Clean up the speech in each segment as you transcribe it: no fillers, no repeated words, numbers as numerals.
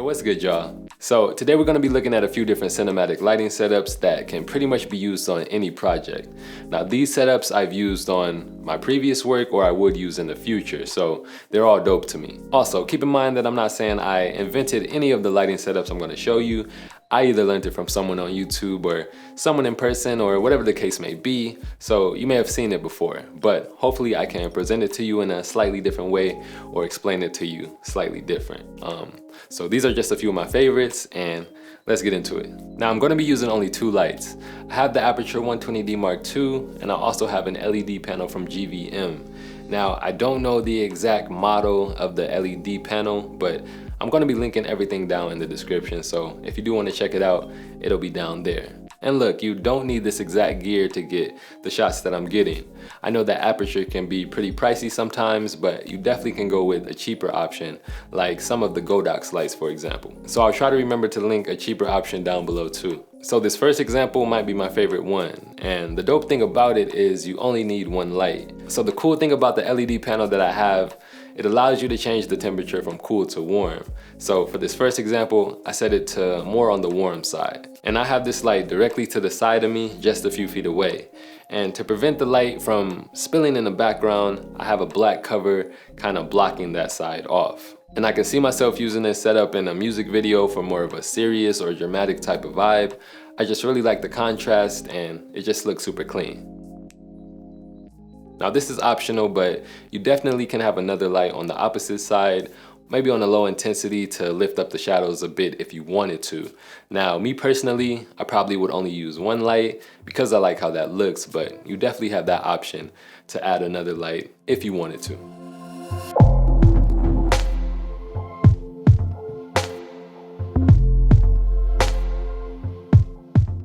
Yo, what's good, y'all? So today we're going to be looking at a few different cinematic lighting setups that can pretty much be used on any project. Now these setups I've used on my previous work or I would use in the future, so they're all dope to me. Also, keep in mind that I'm not saying I invented any of the lighting setups I'm going to show you. I either learned it from someone on YouTube or someone in person or whatever the case may be, so you may have seen it before, but hopefully I can present it to you in a slightly different way or explain it to you slightly different. So these are just a few of my favorites and let's get into it. Now I'm going to be using only two lights. I have the Aperture 120D Mark II and I also have an LED panel from GVM. Now I don't know the exact model of the LED panel, but I'm going to be linking everything down in the description, so if you do want to check it out, it'll be down there. And look, you don't need this exact gear to get the shots that I'm getting. I know that Aperture can be pretty pricey sometimes, but you definitely can go with a cheaper option, like some of the godox lights, for example. So I'll try to remember to link a cheaper option down below too. So this first example might be my favorite one, and the dope thing about it is you only need one light. So the cool thing about the LED panel that I have, it allows you to change the temperature from cool to warm. So for this first example, I set it to more on the warm side. And I have this light directly to the side of me, just a few feet away. And to prevent the light from spilling in the background, I have a black cover kind of blocking that side off. And I can see myself using this setup in a music video for more of a serious or dramatic type of vibe. I just really like the contrast and it just looks super clean. Now this is optional, but you definitely can have another light on the opposite side, maybe on a low intensity to lift up the shadows a bit if you wanted to. Now me personally, I probably would only use one light because I like how that looks, but you definitely have that option to add another light if you wanted to.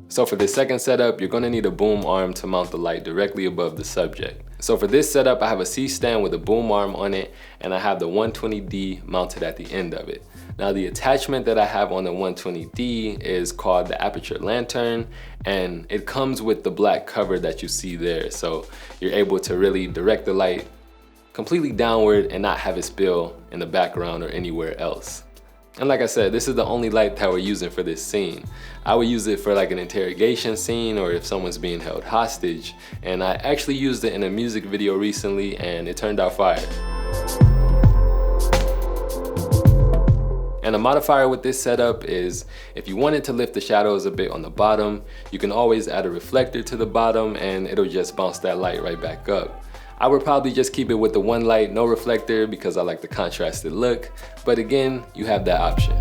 So for this second setup, you're gonna need a boom arm to mount the light directly above the subject. So for this setup, I have a C-stand with a boom arm on it, and I have the 120D mounted at the end of it. Now the attachment that I have on the 120D is called the Aperture Lantern, and it comes with the black cover that you see there. So you're able to really direct the light completely downward and not have it spill in the background or anywhere else. And like I said, this is the only light that we're using for this scene. I would use it for like an interrogation scene or if someone's being held hostage. And I actually used it in a music video recently and it turned out fire. And a modifier with this setup is if you wanted to lift the shadows a bit on the bottom, you can always add a reflector to the bottom and it'll just bounce that light right back up. I would probably just keep it with the one light, no reflector, because I like the contrasted look. But again, you have that option.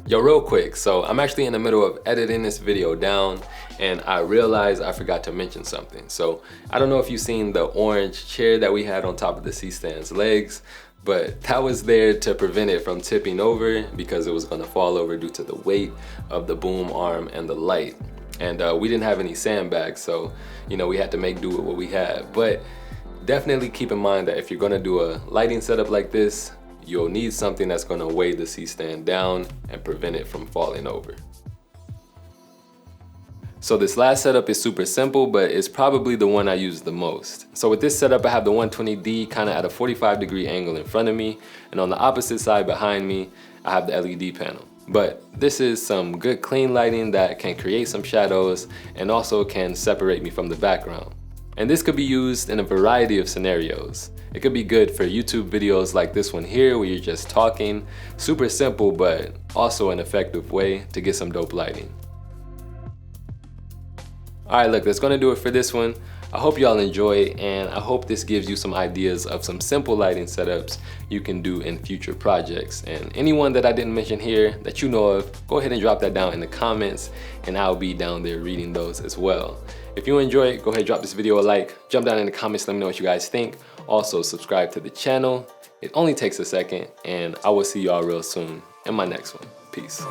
Yo, real quick, so I'm actually in the middle of editing this video down and I realized I forgot to mention something. So I don't know if you've seen the orange chair that we had on top of the C-stand's legs, but that was there to prevent it from tipping over because it was gonna fall over due to the weight of the boom arm and the light. And we didn't have any sandbags, so we had to make do with what we had. But definitely keep in mind that if you're gonna do a lighting setup like this, you'll need something that's gonna weigh the C-stand down and prevent it from falling over. So this last setup is super simple, but it's probably the one I use the most. So with this setup, I have the 120D kind of at a 45-degree angle in front of me, and on the opposite side behind me, I have the LED panel. But this is some good clean lighting that can create some shadows and also can separate me from the background. And this could be used in a variety of scenarios. It could be good for YouTube videos like this one here where you're just talking. Super simple, but also an effective way to get some dope lighting. Alright, look, that's gonna do it for this one. I hope y'all enjoy and I hope this gives you some ideas of some simple lighting setups you can do in future projects. And anyone that I didn't mention here that you know of, go ahead and drop that down in the comments and I'll be down there reading those as well. If you enjoy it, go ahead and drop this video a like, jump down in the comments, let me know what you guys think. Also subscribe to the channel. It only takes a second and I will see y'all real soon in my next one. Peace.